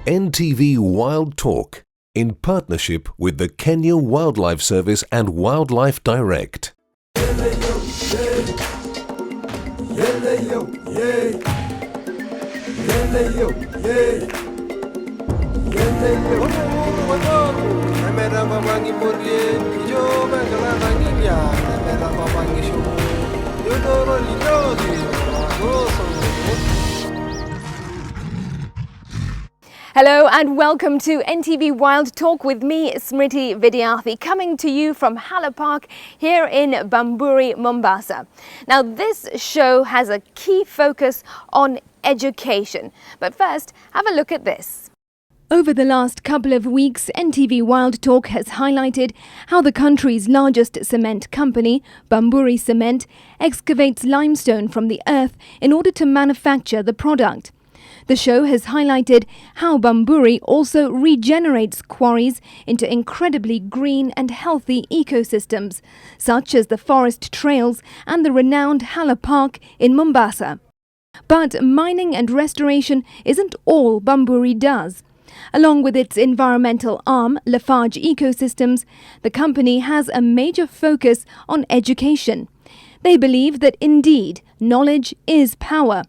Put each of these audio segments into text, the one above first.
NTV Wild Talk in partnership with the Kenya Wildlife Service and Wildlife Direct. Hello and welcome to NTV Wild Talk with me, Smriti Vidyarthi, coming to you from Hala Park here in Bamburi, Mombasa. Now this show has a key focus on education, but first have a look at this. Over the last couple of weeks, NTV Wild Talk has highlighted how the country's largest cement company, Bamburi Cement, excavates limestone from the earth in order to manufacture the product. The show has highlighted how Bamburi also regenerates quarries into incredibly green and healthy ecosystems, such as the forest trails and the renowned Hala Park in Mombasa. But mining and restoration isn't all Bamburi does. Along with its environmental arm, Lafarge Ecosystems, the company has a major focus on education. They believe that indeed knowledge is power.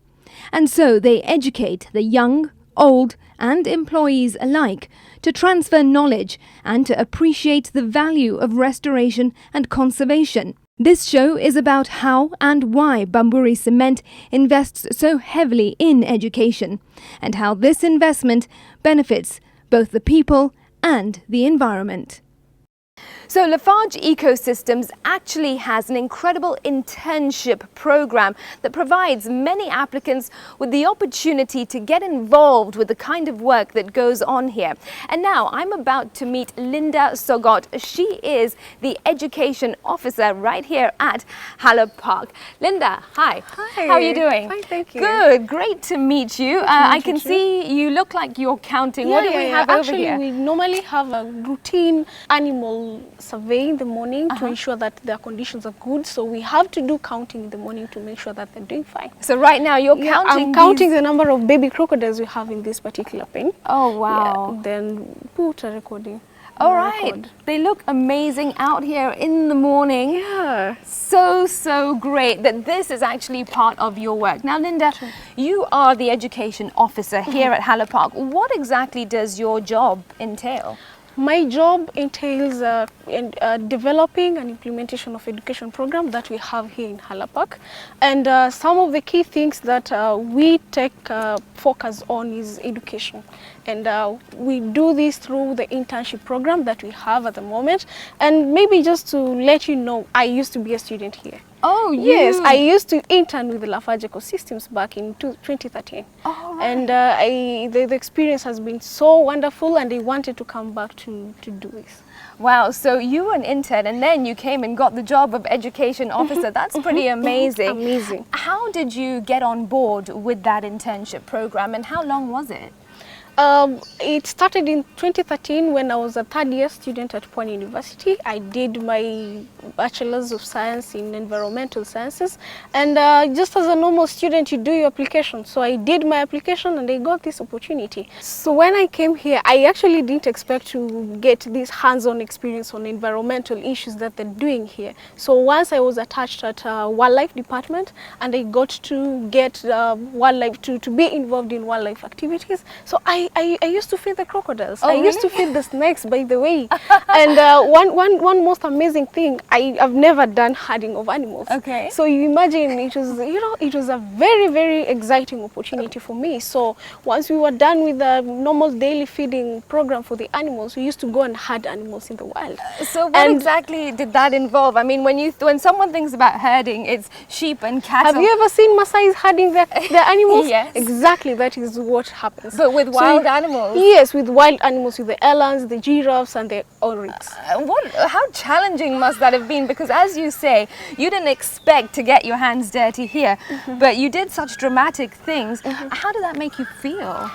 And so they educate the young, old and employees alike to transfer knowledge and to appreciate the value of restoration and conservation. This show is about how and why Bamburi Cement invests so heavily in education and how this investment benefits both the people and the environment. So Lafarge Ecosystems actually has an incredible internship program that provides many applicants with the opportunity to get involved with the kind of work that goes on here. And now I'm about to meet Linda Sogot. She is the education officer right here at Hala Park. Linda, hi. Hi. How are you doing? Fine, thank you. Good, great to meet you. I can see you look like you're counting. What do we have over Actually, here? we normally have a routine animal survey in the morning to ensure that their conditions are good. So we have to do counting in the morning to make sure that they're doing fine. So right now you're counting. I'm counting the number of baby crocodiles we have in this particular pen. Oh wow. Yeah, then put a recording. All right. They look amazing out here in the morning. Yeah. So great that this is actually part of your work. Now Linda, you are the education officer here at Hala Park. What exactly does your job entail? My job entails developing and implementation of education program that we have here in Hala Park. And some of the key things that we take focus on is education. And we do this through the internship program that we have at the moment. And maybe just to let you know, I used to be a student here. Oh, yes, I used to intern with the Lafarge Ecosystems back in 2013. Oh, right. And the experience has been so wonderful, and I wanted to come back to do this. Wow, so you were an intern and then you came and got the job of education officer. That's pretty amazing. Amazing. How did you get on board with that internship program and how long was it? It started in 2013 when I was a third-year student at Pwani University. I did my Bachelor's of Science in Environmental Sciences, and just as a normal student, you do your application. So I did my application and I got this opportunity. So when I came here, I actually didn't expect to get this hands-on experience on environmental issues that they're doing here. So once I was attached at wildlife department, and I got to get wildlife to be involved in wildlife activities. So I used to feed the crocodiles. Oh, I used to feed the snakes, by the way. And one most amazing thing, I've never done herding of animals. Okay. So you imagine it was, it was a very exciting opportunity for me. So once we were done with the normal daily feeding program for the animals, we used to go and herd animals in the wild. So what exactly did that involve? I mean, when someone thinks about herding, it's sheep and cattle. Have you ever seen Maasais herding their animals? Yes. Exactly, that is what happens. But with wild animals? Yes, with wild animals, with the elands, the giraffes and the oryx. How challenging must that have been? Because as you say, you didn't expect to get your hands dirty here, but you did such dramatic things. How did that make you feel?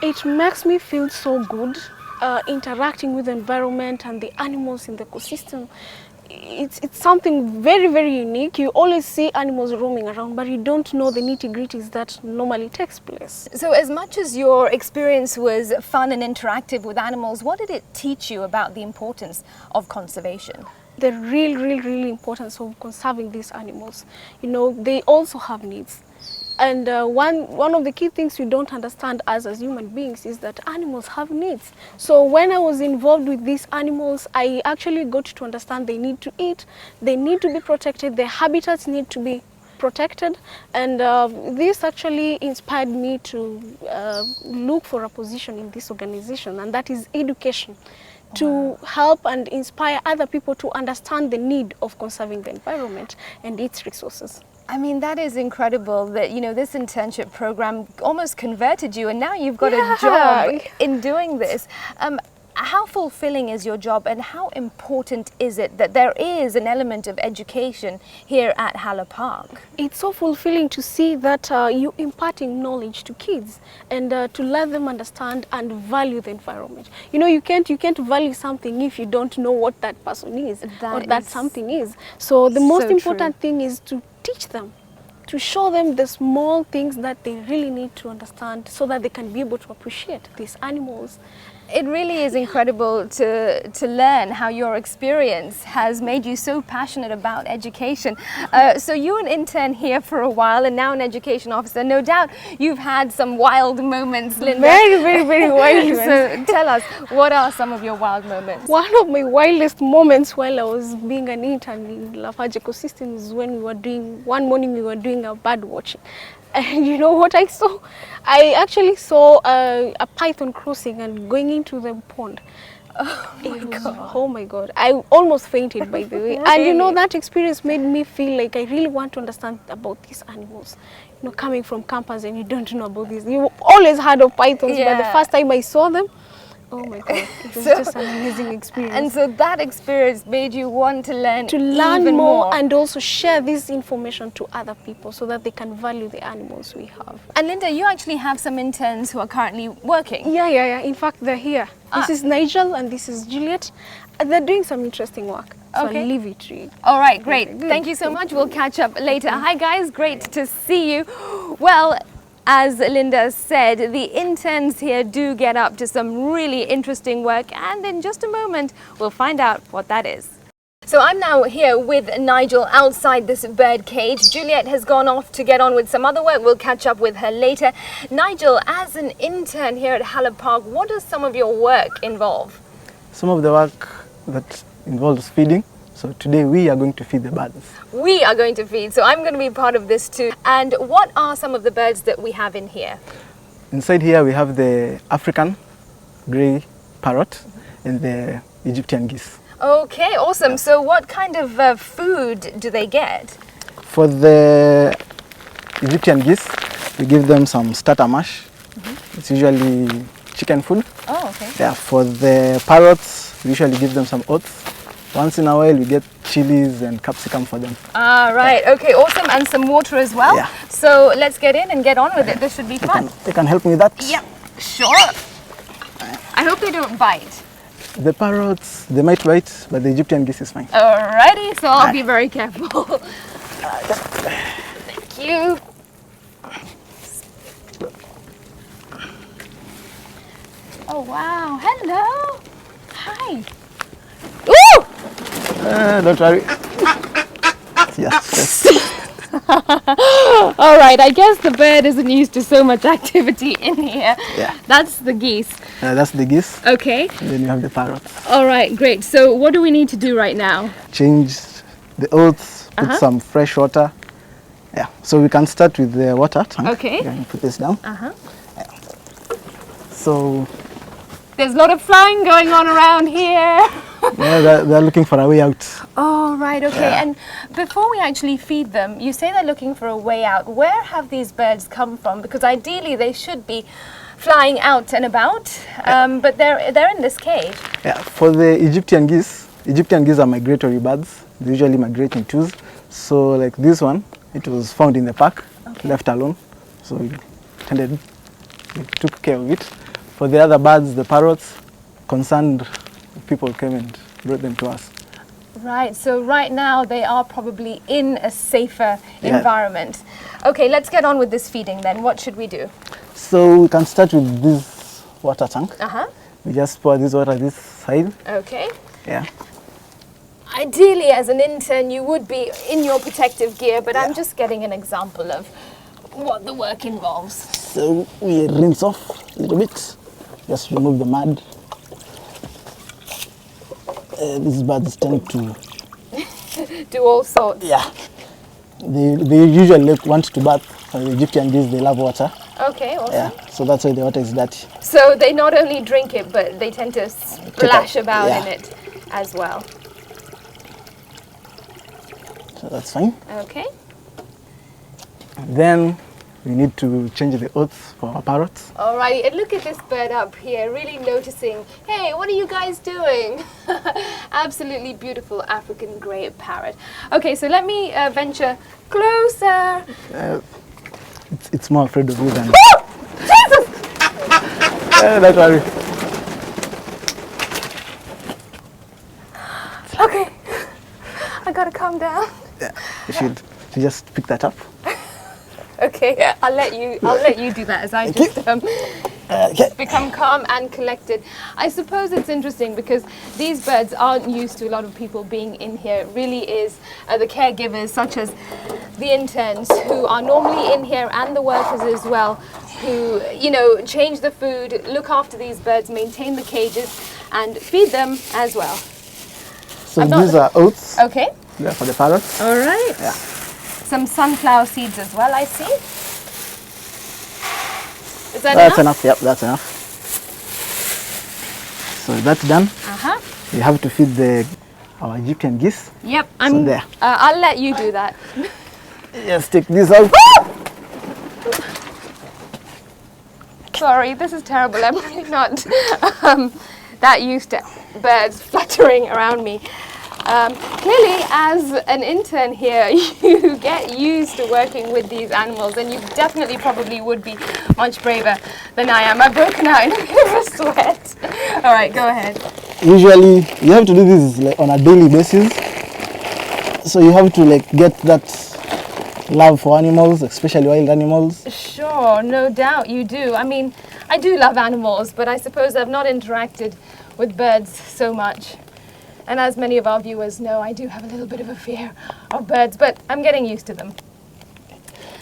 It makes me feel so good, interacting with the environment and the animals in the ecosystem. it's something very, very unique. You always see animals roaming around, but you don't know the nitty-gritties that normally takes place. So as much as your experience was fun and interactive with animals, what did it teach you about the importance of conservation? The real importance of conserving these animals. You know, they also have needs. And one of the key things we don't understand as human beings is that animals have needs. So when I was involved with these animals, I actually got to understand they need to eat, they need to be protected, their habitats need to be protected, and this actually inspired me to look for a position in this organization, and that is education. To help and inspire other people to understand the need of conserving the environment and its resources. I mean, that is incredible that, you know, this internship program almost converted you, and now you've got a job in doing this. How fulfilling is your job, and how important is it that there is an element of education here at Hala Park? It's so fulfilling to see that you're imparting knowledge to kids and to let them understand and value the environment. You know, you can't value something if you don't know what that person is or that something is. So the most important thing is to teach them, to show them the small things that they really need to understand so that they can be able to appreciate these animals. It really is incredible to learn how your experience has made you so passionate about education. So you're an intern here for a while and now an education officer. No doubt you've had some wild moments, Linda. Very wild ones. So tell us, what are some of your wild moments? One of my wildest moments while I was being an intern in Lafarge Ecosystems is when one morning we were doing a bird watching. And you know what I saw? I actually saw a python crossing and going into the pond. Oh my God. I almost fainted, by the way. And you know, that experience made me feel like I really want to understand about these animals. You know, coming from campus and you don't know about this. You always heard of pythons, but the first time I saw them, oh my God, it was just an amazing experience. And so that experience made you want to learn even more and also share this information to other people so that they can value the animals we have. And Linda, you actually have some interns who are currently working. Yeah. In fact, they're here. This is Nigel and this is Juliet. And they're doing some interesting work. So I'll leave it to you. All right, great. Thank you so much. We'll catch up later. Hi guys, great to see you. Well, as Linda said, the interns here do get up to some really interesting work, and in just a moment we'll find out what that is. So I'm now here with Nigel outside this bird cage. Juliet has gone off to get on with some other work. We'll catch up with her later. Nigel, as an intern here at Hala Park, what does some of your work involve? Some of the work that involves feeding. So today we are going to feed the birds. We are going to feed, so I'm going to be part of this too. And what are some of the birds that we have in here? Inside here we have the African grey parrot and the Egyptian geese. Okay, awesome. So what kind of food do they get? For the Egyptian geese, we give them some starter mash. It's usually chicken food. Oh, okay. Yeah, for the parrots, we usually give them some oats. Once in a while, we get chilies and capsicum for them. Ah, right. Okay, awesome. And some water as well. Yeah. So let's get in and get on with it. This should be fun. You can help me with that? Yeah, sure. I hope they don't bite. The parrots, they might bite, but the Egyptian geese is fine. Alrighty, so I'll be very careful. Thank you. Oh, wow. Hello. Hi. Ooh! Don't worry. Yes. All right, I guess the bird isn't used to so much activity in here. Yeah. That's the geese. That's the geese. Okay. And then you have the parrots. All right, great. So what do we need to do right now? Change the oats, put some fresh water. Yeah. So we can start with the water tank. Okay. You can put this down. Uh-huh. Yeah. So there's a lot of flying going on around here. yeah, they're looking for a way out. Oh, right, okay. Yeah. And before we actually feed them, you say they're looking for a way out. Where have these birds come from? Because ideally they should be flying out and about, but they're in this cage. Yeah, for the Egyptian geese are migratory birds. They usually migrate in twos. So like this one, it was found in the park, left alone. So we took care of it. For the other birds, the parrots, concerned people came and brought them to us. Right, so right now they are probably in a safer Yeah. environment. Okay, let's get on with this feeding then. What should we do? So we can start with this water tank. Uh-huh. We just pour this water this side. Okay. Yeah. Ideally, as an intern, you would be in your protective gear, but I'm just getting an example of what the work involves. So we rinse off a little bit. Just remove the mud. These birds tend to, Do all sorts. yeah. They usually want to bath. The Egyptian geese, they love water. Okay, awesome. Yeah. So that's why the water is dirty. So they not only drink it, but they tend to splash about yeah. in it as well. So that's fine. Okay. Then we need to change the oats for our parrots. Alrighty, and look at this bird up here, really noticing, hey, what are you guys doing? Absolutely beautiful African grey parrot. Okay, so let me venture closer. It's more afraid of you than... Jesus! Don't worry. Okay, I gotta calm down. Yeah. You should just pick that up. Okay, I'll let you do that as I just Okay. become calm and collected. I suppose it's interesting because these birds aren't used to a lot of people being in here. It really is the caregivers such as the interns who are normally in here and the workers as well who, you know, change the food, look after these birds, maintain the cages and feed them as well. So these are oats. Okay. They're for the parrots. All right. Yeah. Some sunflower seeds as well, I see. Is that That's enough? enough. Yep, that's enough. So that's done. Uh-huh. We have to feed our Egyptian geese. Yep, there. I'll let you do that. Just take this out. Sorry, this is terrible. I'm really not that used to birds fluttering around me. Clearly, as an intern here, you get used to working with these animals, and you definitely probably would be much braver than I am. I've broken out in a bit of a sweat. All right, go ahead. Usually, you have to do this like on a daily basis. So you have to like get that love for animals, especially wild animals. Sure, no doubt you do. I mean, I do love animals, but I suppose I've not interacted with birds so much. And as many of our viewers know, I do have a little bit of a fear of birds, but I'm getting used to them.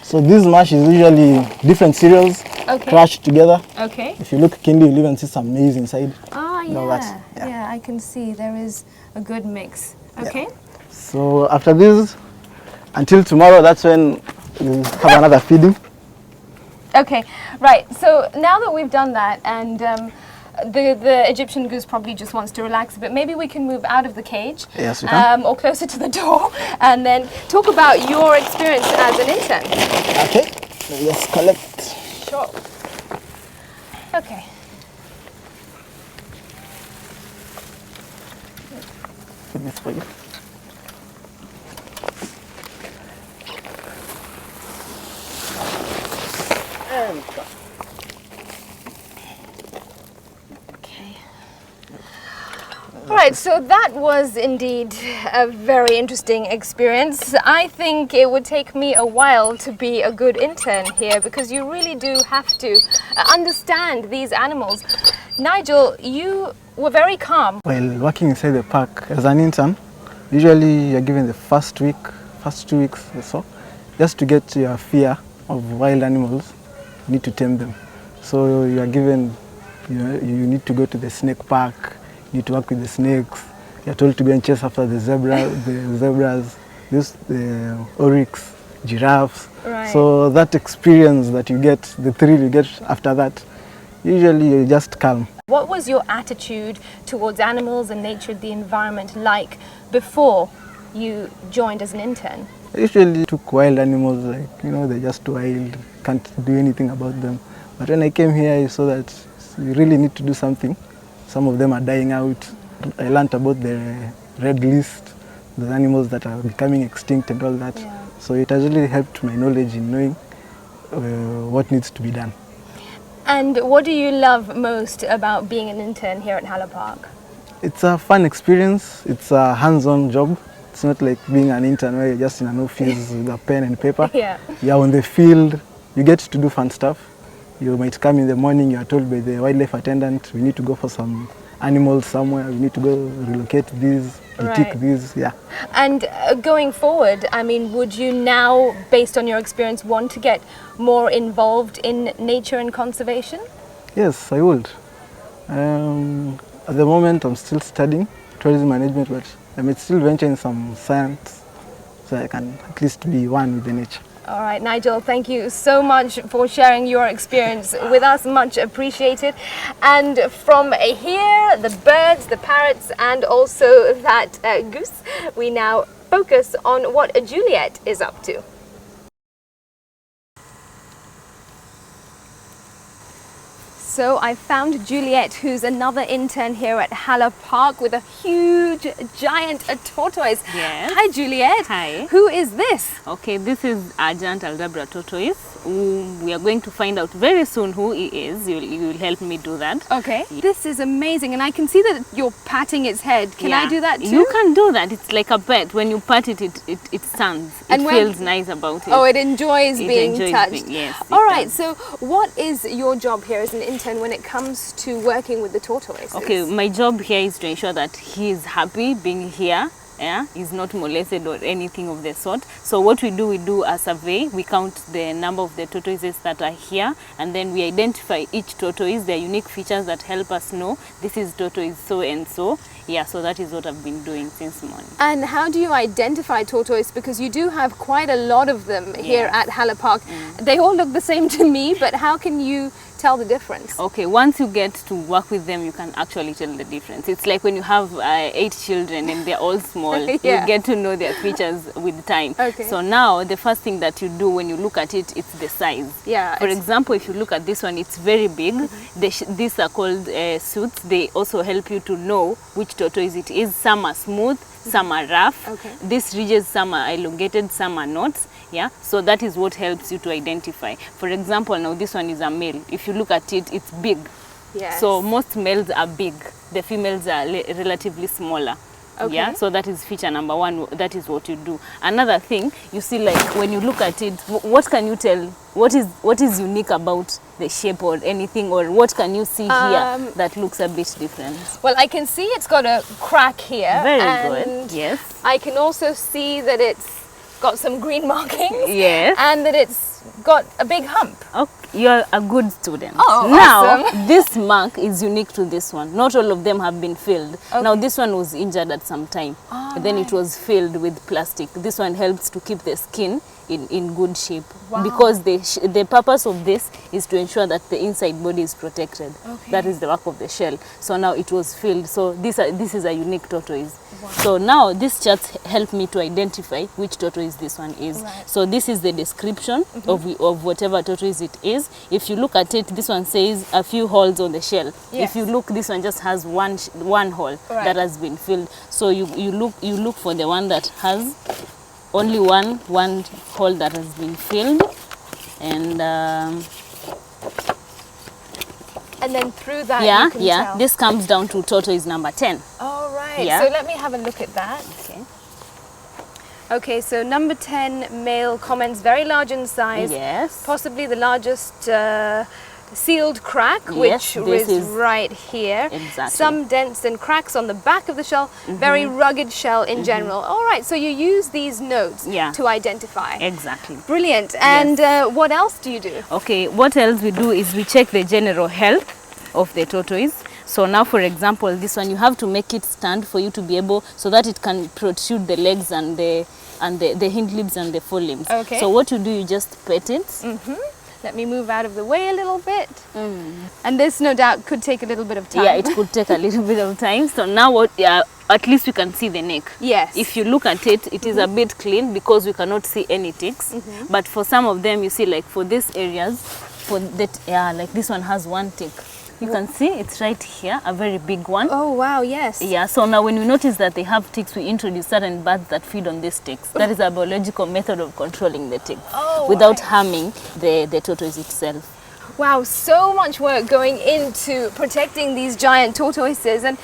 So this mash is usually different cereals crushed together. Okay. If you look keenly, you'll even see some maize inside. Ah, No, yeah. yeah. Yeah, I can see there is a good mix. Okay. So after this, until tomorrow, that's when we'll have another feeding. Okay, right. So now that we've done that, and the Egyptian goose probably just wants to relax a bit, maybe we can move out of the cage, Yes, we can. or closer to the door, and then talk about your experience as an intern. Okay, so let's collect. Sure. Okay. Put this for you. And go. Okay. All right, so that was indeed a very interesting experience. I think it would take me a while to be a good intern here because you really do have to understand these animals. Nigel, you were very calm. While working inside the park as an intern, usually you're given the first 2 weeks or so, just to get your fear of wild animals, you need to tame them. So you are given, you need to go to the snake park, you need to work with the snakes, you're told to go and chase after the zebras, the oryx, giraffes. Right. So that experience that you get, the thrill you get after that, usually you're just calm. What was your attitude towards animals and nature, the environment like before you joined as an intern? I usually took wild animals, like, they're just wild, can't do anything about them. But when I came here, I saw that you really need to do something. Some of them are dying out. I learned about the red list, the animals that are becoming extinct and all that. Yeah. So it has really helped my knowledge in knowing what needs to be done. And what do you love most about being an intern here at Hala Park? It's a fun experience. It's a hands-on job. It's not like being an intern where you're just in an office with a pen and paper. Yeah. You're on the field. You get to do fun stuff. You might come in the morning, you are told by the wildlife attendant, we need to go for some animals somewhere, we need to go relocate these, Right. these, yeah. And going forward, I mean, would you now, based on your experience, want to get more involved in nature and conservation? Yes, I would. At the moment, I'm still studying tourism management, but I might still venture in some science so I can at least be one with the nature. All right, Nigel, thank you so much for sharing your experience with us. Much appreciated. And from here, the birds, the parrots, and also that goose, we now focus on what Juliet is up to. So I found Juliet, who's another intern here at Hala Park with a huge, giant tortoise. Yes. Hi, Juliet. Hi. Who is this? Okay, this is our giant Aldabra tortoise. We are going to find out very soon who he is. You will help me do that. Okay. This is amazing, and I can see that you're patting its head. Can I Yeah. do that too? You can do that. It's like a pet. When you pat it, it stands. And it when- feels nice about it. Oh, it enjoys It being enjoys touched. being- yes, it All right. does. So, what is your job here as an intern when it comes to working with the tortoises? Okay, my job here is to ensure that he is happy being here. Yeah, he's not molested or anything of the sort. So what we do a survey. We count the number of the tortoises that are here, and then we identify each tortoise, their unique features that help us know this is tortoise so and so. Yeah, so that is what I've been doing since morning. And how do you identify tortoise? Because you do have quite a lot of them here Yes. at Hala Park. They all look the same to me, but how can you tell the difference? Okay, once you get to work with them, you can actually tell the difference. It's like when you have 8 children and they're all small, Yeah. you get to know their features with time. Okay. So now the first thing that you do when you look at it, it's the size. Yeah, For it's- example, if you look at this one, it's very big. These are called suits. They also help you to know which tortoise it is. Some are smooth, some are rough. Okay. These ridges, some are elongated, some are not. Yeah, so that is what helps you to identify. For example, now this one is a male. If you look at it, it's big. Yes. So most males are big. The females are relatively smaller. Okay. Yeah, so that is feature number one. That is what you do. Another thing, you see, like when you look at it, what can you tell? What is unique about the shape or anything, or what can you see here that looks a bit different? Well, I can see it's got a crack here. Very and good. Yes. I can also see that it's got some green markings. Yes. And that it's got a big hump. Okay, you're a good student. Oh, now, awesome. this mark is unique to this one. Not all of them have been filled. Okay. Now, this one was injured at some time. And then it was filled with plastic. This one helps to keep the skin in good shape. Wow. Because the purpose of this is to ensure that the inside body is protected. Okay. That is the work of the shell. So now it was filled. So this is a unique tortoise. So now these charts help me to identify which tortoise this one is. Right. So this is the description of whatever tortoise it is. If you look at it, this one says a few holes on the shell. Yes. If you look, this one just has one hole Right. that has been filled. So you look for the one that has only one hole that has been filled, and then through that you can tell. this comes down to tortoise number 10. All right. Yeah. So let me have a look at that. Okay. Okay, so number 10, male, comments very large in size. Yes. Possibly the largest sealed crack, Yes, which this is is- right here. Exactly. Some dents and cracks on the back of the shell, very rugged shell in general. All right, so you use these notes Yeah. to identify. Exactly. Brilliant. And what else do you do? Okay, what else we do is we check the general health of the tortoise. So now, for example, this one, you have to make it stand for you to be able, so that it can protrude the legs and the hind limbs and the forelimbs. Okay. So what you do, you just pet it. Let me move out of the way a little bit. And this, no doubt, could take a little bit of time. Yeah, it could take a little bit of time. So now what? At least we can see the neck. Yes. If you look at it, it is a bit clean because we cannot see any ticks. But for some of them, you see, like for these areas, for that, like this one has one tick. You can see it's right here, a very big one. Oh, wow, yes. Yeah, so now when we notice that they have ticks, we introduce certain birds that feed on these ticks. That is a biological method of controlling the ticks without harming the tortoise itself. Wow, so much work going into protecting these giant tortoises. And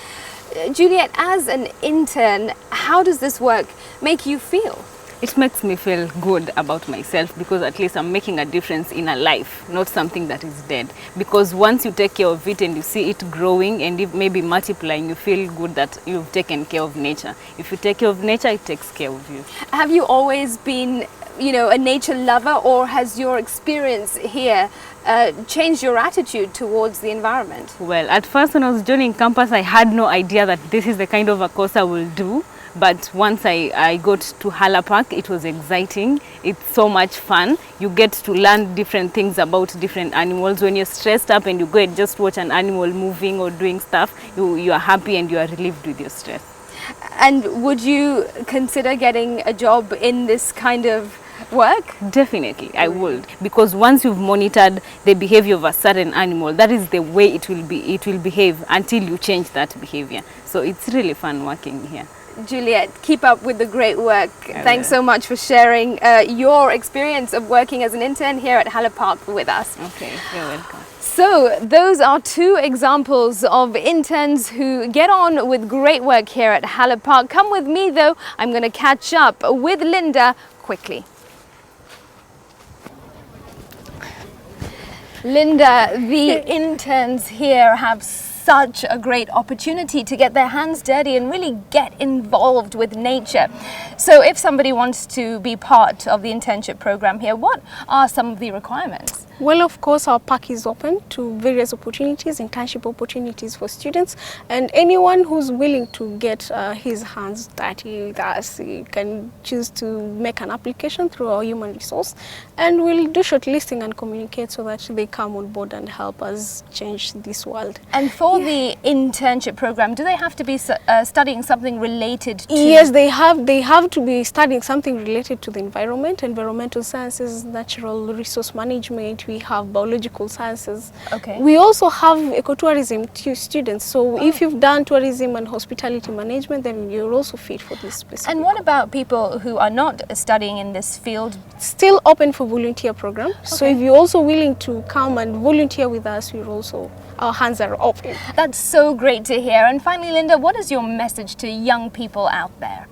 Juliet, as an intern, how does this work make you feel? It makes me feel good about myself because at least I'm making a difference in a life, not something that is dead. Because once you take care of it and you see it growing and if maybe multiplying, you feel good that you've taken care of nature. If you take care of nature, it takes care of you. Have you always been, you know, a nature lover, or has your experience here changed your attitude towards the environment? Well, at first when I was joining campus, I had no idea that this is the kind of a course I will do. But once I got to Hala Park, it was exciting. It's so much fun. You get to learn different things about different animals. When you're stressed up and you go and just watch an animal moving or doing stuff, you are happy and you are relieved with your stress. And would you consider getting a job in this kind of work? Definitely, I would. Because once you've monitored the behavior of a certain animal, that is the way it will behave until you change that behavior. So it's really fun working here. Juliet, keep up with the great work. Thanks so much for sharing your experience of working as an intern here at Hala Park with us. Okay, you're welcome. So those are two examples of interns who get on with great work here at Hala Park. Come with me though, I'm going to catch up with Linda quickly. Linda, the interns here have such a great opportunity to get their hands dirty and really get involved with nature. So if somebody wants to be part of the internship program here, what are some of the requirements? Well, of course, our park is open to various opportunities, internship opportunities for students, and anyone who's willing to get his hands dirty with us, he can choose to make an application through our human resource, and we'll do shortlisting and communicate so that they come on board and help us change this world. And for the internship program, do they have to be studying something related to? Yes, they have to be studying something related to the environment, environmental sciences, natural resource management. We have biological sciences. Okay. We also have ecotourism students. So if you've done tourism and hospitality management, then you're also fit for this specific. And what about people who are not studying in this field? Still open for volunteer program. So if you're also willing to come and volunteer with us, our hands are open. That's so great to hear. And finally, Linda, what is your message to young people out there?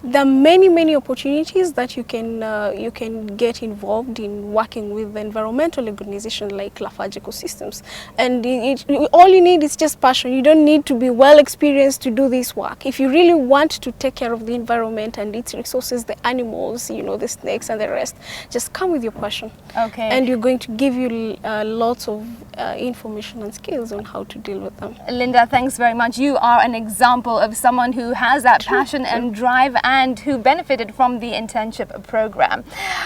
There are many opportunities that you can get involved in working with environmental organizations like Lafarge Ecosystems, and all you need is just passion. You don't need to be well experienced to do this work. If you really want to take care of the environment and its resources, the animals, the snakes and the rest, just come with your passion. Okay. And you're going to give you lots of information and skills on how to deal with them. Linda, thanks very much. You are an example of someone who has that passion and drive and who benefited from the internship program.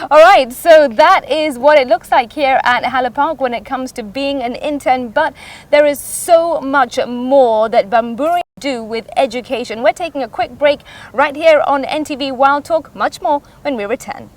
All right, so that is what it looks like here at Hala Park when it comes to being an intern, but there is so much more that Bamburi do with education. We're taking a quick break right here on NTV Wild Talk. Much more when we return.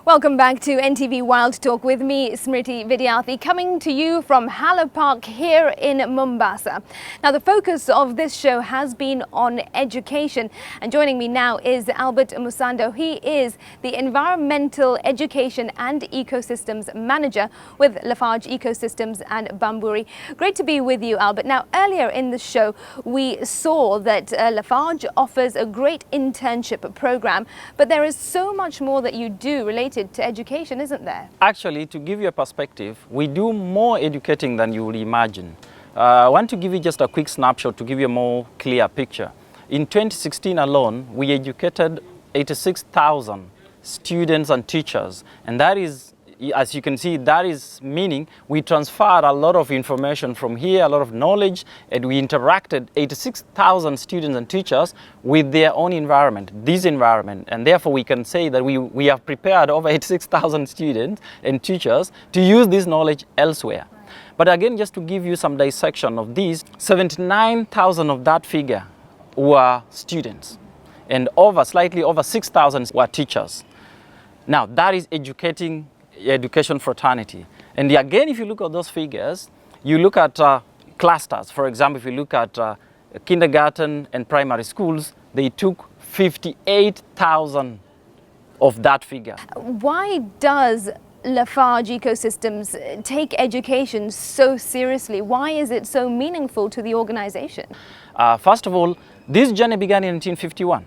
Welcome back to NTV Wild Talk with me, Smriti Vidyarthi, coming to you from Hala Park here in Mombasa. Now, the focus of this show has been on education, and joining me now is Albert Musando. He is the Environmental Education and Ecosystems Manager with Lafarge Ecosystems and Bamburi. Great to be with you, Albert. Now, earlier in the show, we saw that Lafarge offers a great internship program, but there is so much more that you do related to education, isn't there? Actually, to give you a perspective, we do more educating than you would imagine. I want to give you just a quick snapshot to give you a more clear picture. In 2016 alone, we educated 86,000 students and teachers, and that is, as you can see, that is meaning we transferred a lot of information from here, a lot of knowledge, and we interacted 86,000 students and teachers with their own environment, this environment, and therefore we can say that we have prepared over 86,000 students and teachers to use this knowledge elsewhere. But again, just to give you some dissection of these, 79,000 of that figure were students, and slightly over 6,000 were teachers. Now, that is education fraternity. And again, if you look at those figures, you look at clusters. For example, if you look at kindergarten and primary schools, they took 58,000 of that figure. Why does Lafarge Ecosystems take education so seriously? Why is it so meaningful to the organization? First of all, this journey began in 1951.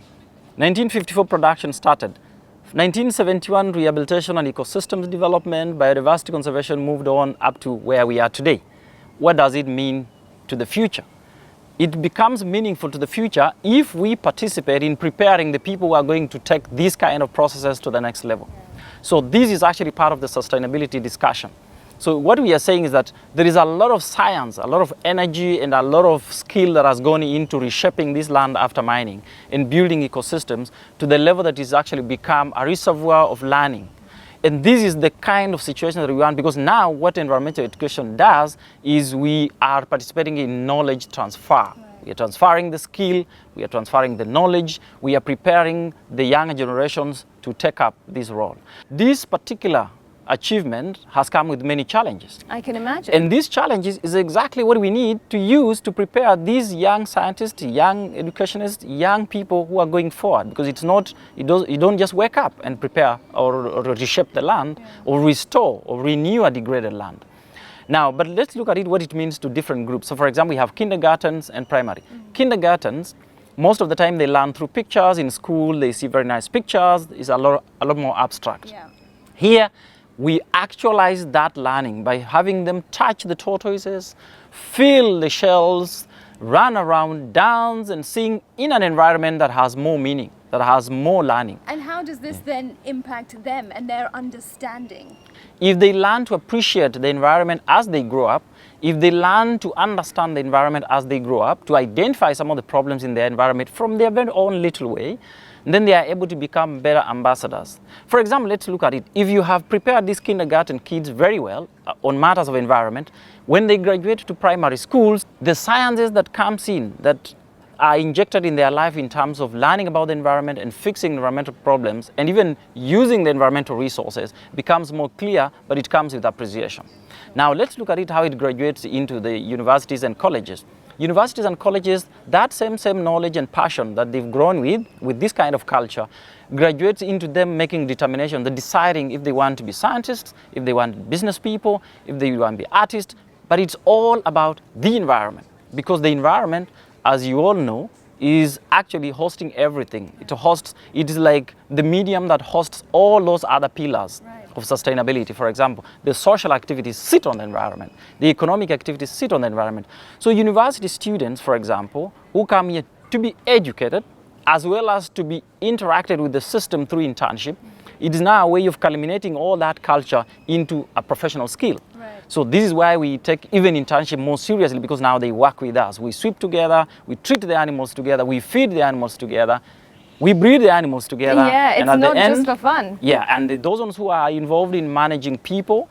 1954 production started. 1971 rehabilitation and ecosystems development, biodiversity conservation moved on up to where we are today. What does it mean to the future? It becomes meaningful to the future if we participate in preparing the people who are going to take these kind of processes to the next level. So this is actually part of the sustainability discussion. So what we are saying is that there is a lot of science, a lot of energy and a lot of skill that has gone into reshaping this land after mining and building ecosystems to the level that it's actually become a reservoir of learning. And this is the kind of situation that we want, because now what environmental education does is we are participating in knowledge transfer. We are transferring the skill, we are transferring the knowledge, we are preparing the younger generations to take up this role. This particular achievement has come with many challenges. I can imagine. And these challenges is exactly what we need to use to prepare these young scientists, young educationists, young people who are going forward. Because it's not, you don't just wake up and prepare or reshape the land, or restore or renew a degraded land. Now, but let's look at it, what it means to different groups. So for example, we have kindergartens and primary. Kindergartens, most of the time they learn through pictures. In school, they see very nice pictures. It's a lot more abstract. Yeah. Here, we actualize that learning by having them touch the tortoises, feel the shells, run around, dance and sing in an environment that has more meaning, that has more learning. And how does this then impact them and their understanding? If they learn to appreciate the environment as they grow up, if they learn to understand the environment as they grow up, to identify some of the problems in their environment from their very own little way, then they are able to become better ambassadors. For example, let's look at it. If you have prepared these kindergarten kids very well on matters of environment, when they graduate to primary schools, the sciences that comes in, that are injected in their life in terms of learning about the environment and fixing environmental problems and even using the environmental resources becomes more clear, but it comes with appreciation. Now let's look at it how it graduates into the universities and colleges. Universities and colleges, that same knowledge and passion that they've grown with this kind of culture, graduates into them making determination, the deciding if they want to be scientists, if they want to be business people, if they want to be artists. But it's all about the environment, because the environment, as you all know, is actually hosting everything. It is like the medium that hosts all those other pillars of sustainability. For example, the social activities sit on the environment. The economic activities sit on the environment. So university students, for example, who come here to be educated, as well as to be interacted with the system through internship, it is now a way of culminating all that culture into a professional skill. So this is why we take even internship more seriously, because now they work with us. We sweep together, we treat the animals together, we feed the animals together, we breed the animals together. Yeah, it's and at not the end, just for fun. Yeah, and those ones who are involved in managing people,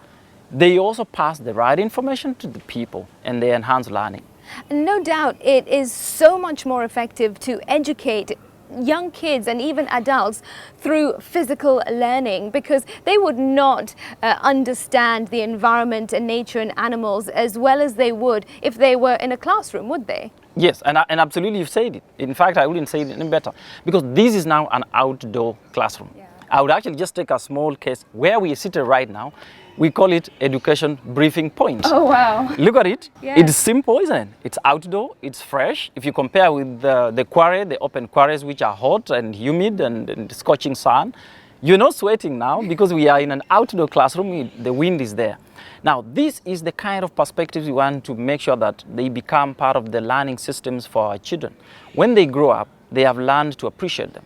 they also pass the right information to the people and they enhance learning. No doubt it is so much more effective to educate young kids and even adults through physical learning, because they would not understand the environment and nature and animals as well as they would if they were in a classroom, would they? Yes, and absolutely you've said it. In fact, I wouldn't say it any better, because this is now an outdoor classroom. Yeah. I would actually just take a small case where we are seated right now. We call it education briefing point. Oh, wow. Look at it. Yeah. It's simple, isn't it? It's outdoor, it's fresh. If you compare with the quarry, the open quarries, which are hot and humid and scorching sun, you're not sweating now because we are in an outdoor classroom, the wind is there. Now, this is the kind of perspectives we want to make sure that they become part of the learning systems for our children. When they grow up, they have learned to appreciate them.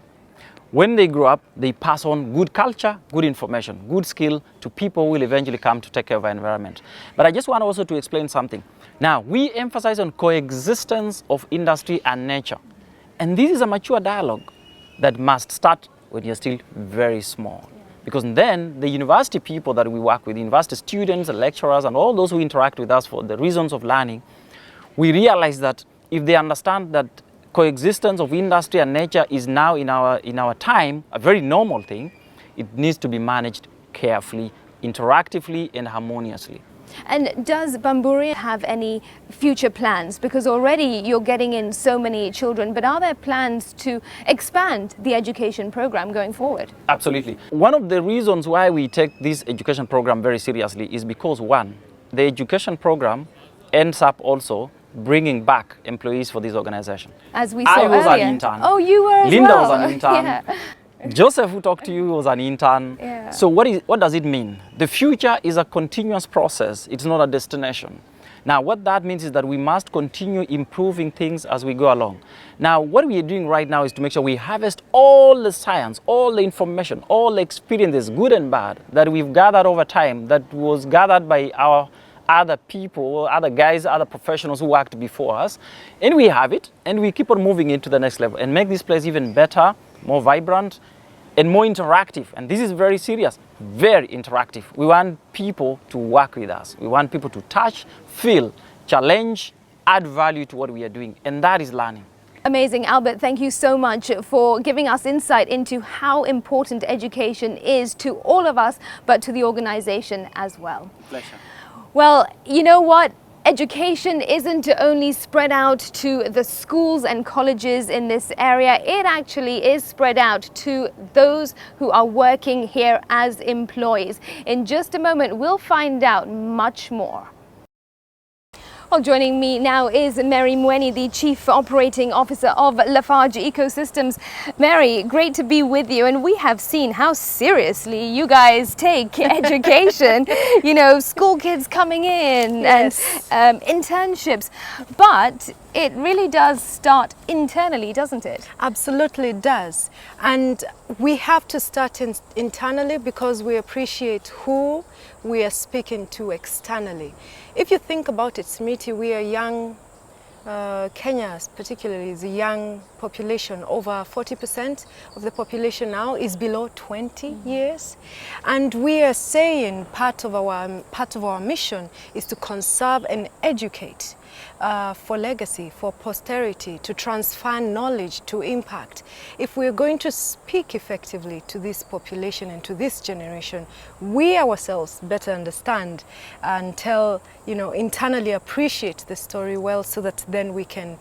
When they grow up, they pass on good culture, good information, good skill to people who will eventually come to take care of our environment. But I just want also to explain something. Now, we emphasize on coexistence of industry and nature. And this is a mature dialogue that must start when you're still very small. Because then the university people that we work with, university students, lecturers, and all those who interact with us for the reasons of learning, we realize that if they understand that coexistence of industry and nature is now in our time a very normal thing, it needs to be managed carefully, interactively and harmoniously. And does Bamburi have any future plans? Because already you're getting in so many children, but are there plans to expand the education program going forward? Absolutely. One of the reasons why we take this education program very seriously is because, one, the education program ends up also bringing back employees for this organization. As we saw I was earlier. an intern. Oh, you were as Linda well. was an intern. Yeah. Joseph, who talked to you, was an intern. Yeah. So what does it mean? The future is a continuous process. It's not a destination. Now, what that means is that we must continue improving things as we go along. Now, what we are doing right now is to make sure we harvest all the science, all the information, all the experiences, good and bad, that we've gathered over time, that was gathered by our other people, other guys, other professionals who worked before us. And we have it, and we keep on moving it to the next level and make this place even better, more vibrant, and more interactive. And this is very serious, very interactive. We want people to work with us. We want people to touch, feel, challenge, add value to what we are doing. And that is learning. Amazing. Albert, thank you so much for giving us insight into how important education is to all of us, but to the organization as well. Pleasure. Well, you know what? Education isn't only spread out to the schools and colleges in this area, it actually is spread out to those who are working here as employees. In just a moment, we'll find out much more. Well, joining me now is Mary Mweni, the Chief Operating Officer of Lafarge Ecosystems. Mary, great to be with you, and we have seen how seriously you guys take education. You know, school kids coming in. Yes. And internships, but it really does start internally, doesn't it? Absolutely it does. And we have to start internally because we appreciate who we are speaking to externally. If you think about it, Smriti, we are young. Kenya particularly is a young population. Over 40% of the population now is below 20 years. And we are saying part of our mission is to conserve and educate for legacy, for posterity, to transfer knowledge, to impact. If we're going to speak effectively to this population and to this generation, we ourselves better understand and tell, internally appreciate the story well, so that then we can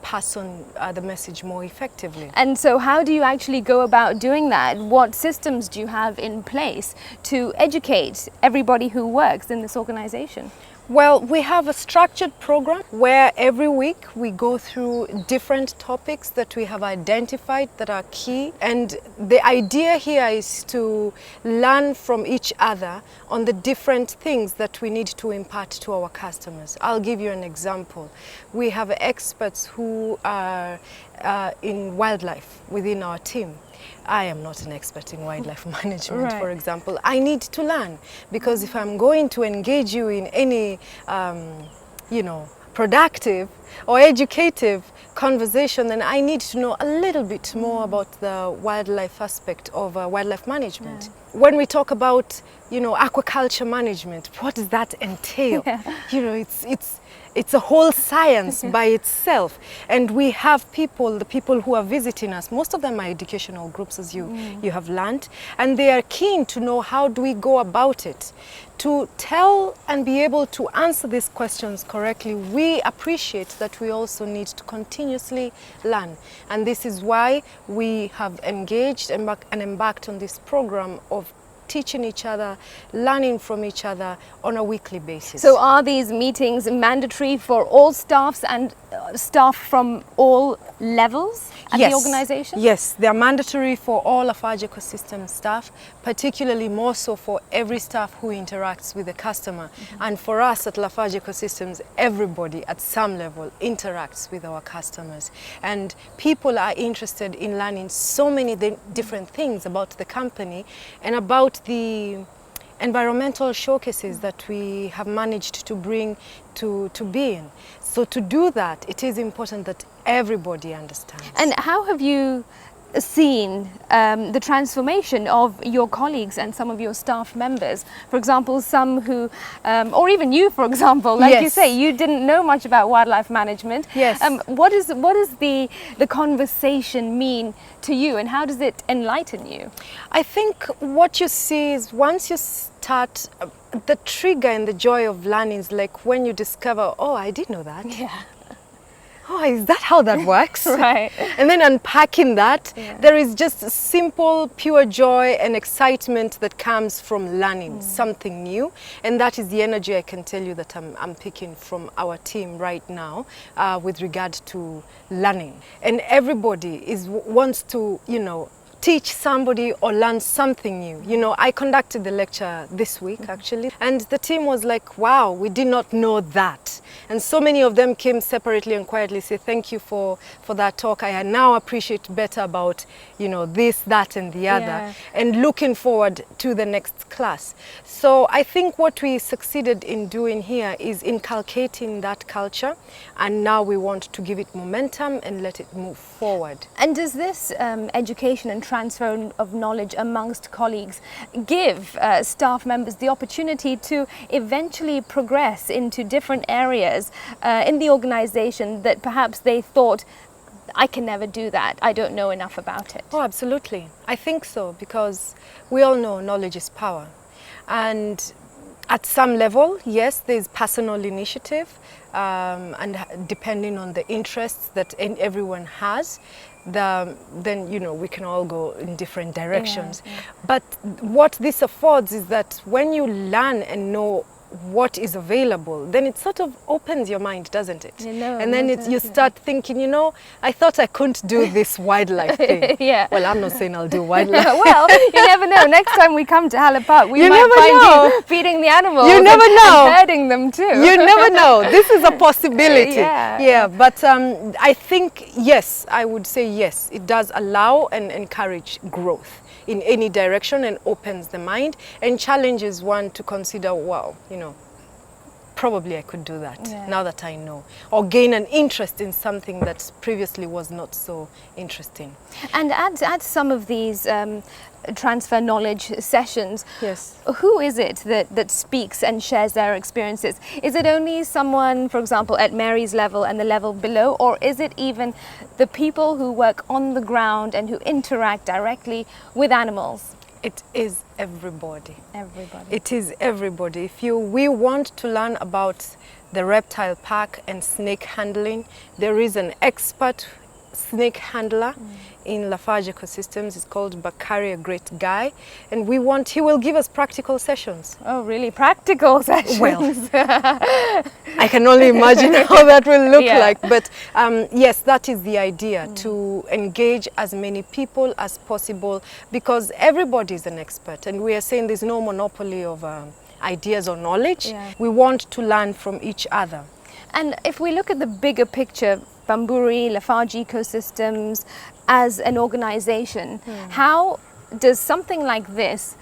pass on the message more effectively. And so how do you actually go about doing that? What systems do you have in place to educate everybody who works in this organization? Well, we have a structured program where every week we go through different topics that we have identified that are key. And the idea here is to learn from each other on the different things that we need to impart to our customers. I'll give you an example. We have experts who are in wildlife within our team. I am not an expert in wildlife management, Right. for example. I need to learn, because if I'm going to engage you in any, productive or educative conversation, then I need to know a little bit more about the wildlife aspect of wildlife management. Yeah. When we talk about, aquaculture management, what does that entail? Yeah. It's a whole science by itself. And we have the people who are visiting us, most of them are educational groups, as you have learned, and they are keen to know how do we go about it. To tell and be able to answer these questions correctly, we appreciate that we also need to continuously learn. And this is why we have engaged and embarked on this program of teaching each other, learning from each other on a weekly basis. So are these meetings mandatory for all staffs and staff from all levels at the organization? Yes, they are mandatory for all Lafarge Ecosystem staff, particularly more so for every staff who interacts with the customer. And for us at Lafarge Ecosystems, everybody at some level interacts with our customers. And people are interested in learning so many different things about the company and about the environmental showcases that we have managed to bring to being. So to do that, it is important that everybody understands. And how have you seen the transformation of your colleagues and some of your staff members? For example, some who, or even you, for example, like you Yes. say, you didn't know much about wildlife management. Yes. What does the conversation mean to you, and how does it enlighten you? I think what you see is once you start, the trigger and the joy of learning is like when you discover, oh, I didn't know that. Yeah. Oh, is that how that works? Right. And then unpacking that, there is just simple, pure joy and excitement that comes from learning something new. And that is the energy I can tell you that I'm picking from our team right now with regard to learning. And everybody wants to, teach somebody or learn something new. I conducted the lecture this week actually, and the team was like, wow, we did not know that. And so many of them came separately and quietly say, thank you for that talk. I now appreciate better about, this, that and the other, and looking forward to the next class. So I think what we succeeded in doing here is inculcating that culture, and now we want to give it momentum and let it move forward. And does this education and transfer of knowledge amongst colleagues give staff members the opportunity to eventually progress into different areas in the organization that perhaps they thought, I can never do that, I don't know enough about it? Oh, absolutely. I think so, because we all know knowledge is power. And at some level, yes, there's personal initiative, and depending on the interests that everyone has, then we can all go in different directions. But what this affords is that when you learn and know what is available, then it sort of opens your mind, doesn't it? And then you start thinking, I thought I couldn't do this wildlife thing. Well, I'm not saying I'll do wildlife. Well, you never know. Next time we come to Hala Park, we You might never find know. you feeding the animals. You never know. And herding them too. You never know. This is a possibility. Yeah. But I think, yes, I would say yes. It does allow and encourage growth in any direction and opens the mind and challenges one to consider, wow, probably I could do that now that I know, or gain an interest in something that previously was not so interesting. And at some of these transfer knowledge sessions, Yes. who is it that speaks and shares their experiences? Is it only someone, for example, at Mary's level and the level below, or is it even the people who work on the ground and who interact directly with animals? It is everybody. Everybody. It is everybody. We want to learn about the reptile park and snake handling, there is an expert snake handler in Lafarge ecosystems. It's called Bakari, a great guy, and he will give us practical sessions. Oh, really? Practical sessions? Well, I can only imagine how that will look like, but yes, that is the idea, to engage as many people as possible, because everybody is an expert, and we are saying there's no monopoly of ideas or knowledge. We want to learn from each other. And if we look at the bigger picture, Bamburi, Lafarge ecosystems as an organization, how does something like this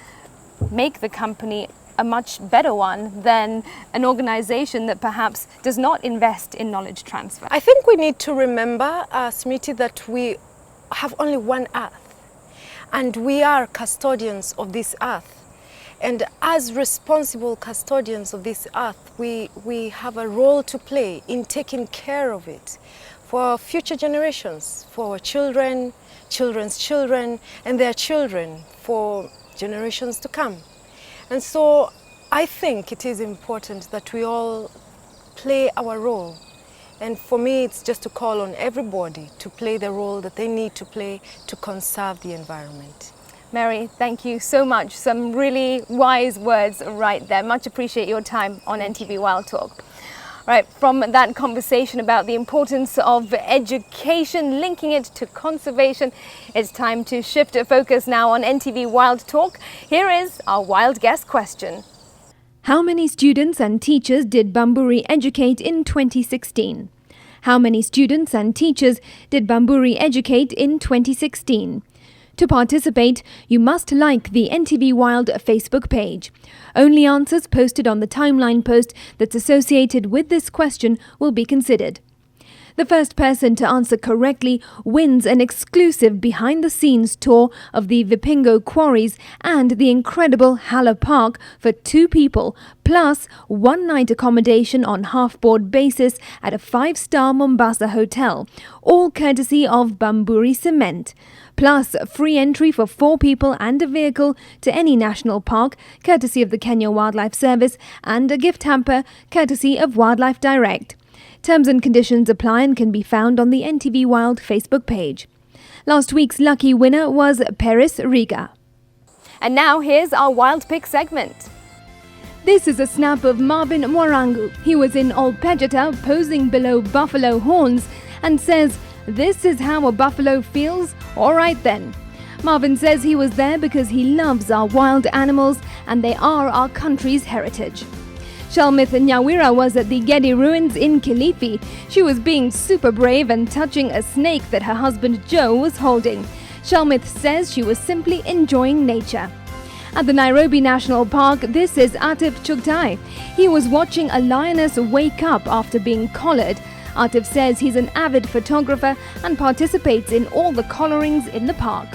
make the company a much better one than an organization that perhaps does not invest in knowledge transfer? I think we need to remember, Smriti, that we have only one earth, and we are custodians of this earth. And as responsible custodians of this earth, we have a role to play in taking care of it for future generations, for our children, children's children, and their children, for generations to come. And so I think it is important that we all play our role. And for me, it's just to call on everybody to play the role that they need to play to conserve the environment. Mary, thank you so much. Some really wise words right there. Much appreciate your time on NTV Wild Talk. Right, from that conversation about the importance of education, linking it to conservation, it's time to shift focus now on NTV Wild Talk. Here is our wild guest question. How many students and teachers did Bamburi educate in 2016? How many students and teachers did Bamburi educate in 2016? To participate, you must like the NTV Wild Facebook page. Only answers posted on the timeline post that's associated with this question will be considered. The first person to answer correctly wins an exclusive behind-the-scenes tour of the Vipingo quarries and the incredible Hala Park for 2 people, plus 1 night accommodation on half-board basis at a 5-star Mombasa hotel, all courtesy of Bamburi Cement. Plus free entry for 4 people and a vehicle to any national park, courtesy of the Kenya Wildlife Service, and a gift hamper, courtesy of Wildlife Direct. Terms and conditions apply and can be found on the NTV Wild Facebook page. Last week's lucky winner was Paris Riga. And now here's our Wild Pick segment. This is a snap of Marvin Mwarangu. He was in Old Pejeta posing below buffalo horns and says, "This is how a buffalo feels? Alright then." Marvin says he was there because he loves our wild animals and they are our country's heritage. Shalmith Nyawira was at the Gedi ruins in Kilifi. She was being super brave and touching a snake that her husband Joe was holding. Shalmith says she was simply enjoying nature. At the Nairobi National Park, this is Atif Chugtai. He was watching a lioness wake up after being collared. Atif says he's an avid photographer and participates in all the collarings in the park.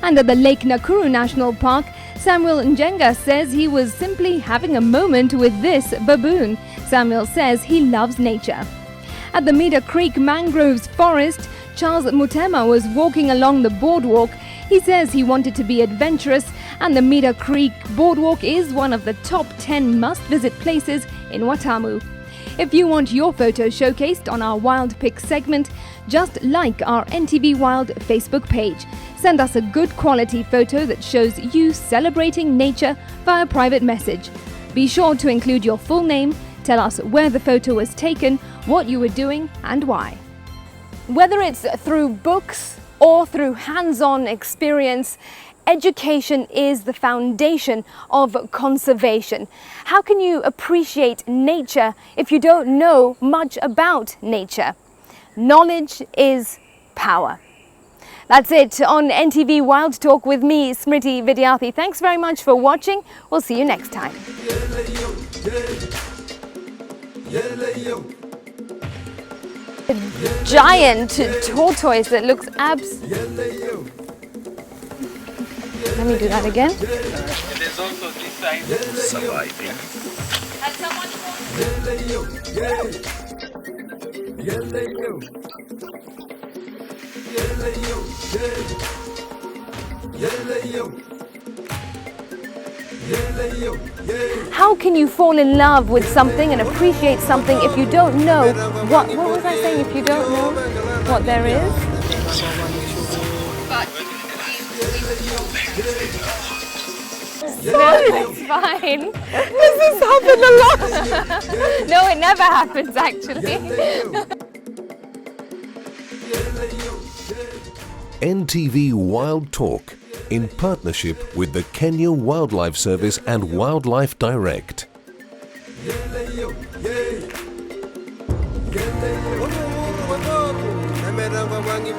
And at the Lake Nakuru National Park, Samuel Njenga says he was simply having a moment with this baboon. Samuel says he loves nature. At the Meader Creek Mangroves Forest, Charles Mutema was walking along the boardwalk. He says he wanted to be adventurous, and the Meader Creek Boardwalk is one of the top 10 must-visit places in Watamu. If you want your photo showcased on our Wild Pick segment, just like our NTV Wild Facebook page. Send us a good quality photo that shows you celebrating nature via private message. Be sure to include your full name, tell us where the photo was taken, what you were doing and why. Whether it's through books or through hands-on experience, education is the foundation of conservation. How can you appreciate nature if you don't know much about nature? Knowledge is power. That's it on NTV Wild Talk with me, Smriti Vidyarthi. Thanks very much for watching. We'll see you next time. A giant tortoise that looks Let me do that again. There's also this side surviving. How can you fall in love with something and appreciate something if you don't know what was I saying, if you don't know what there is? No, it's fine. This has happened a lot. No, it never happens actually. NTV Wild Talk in partnership with the Kenya Wildlife Service and Wildlife Direct. Wangi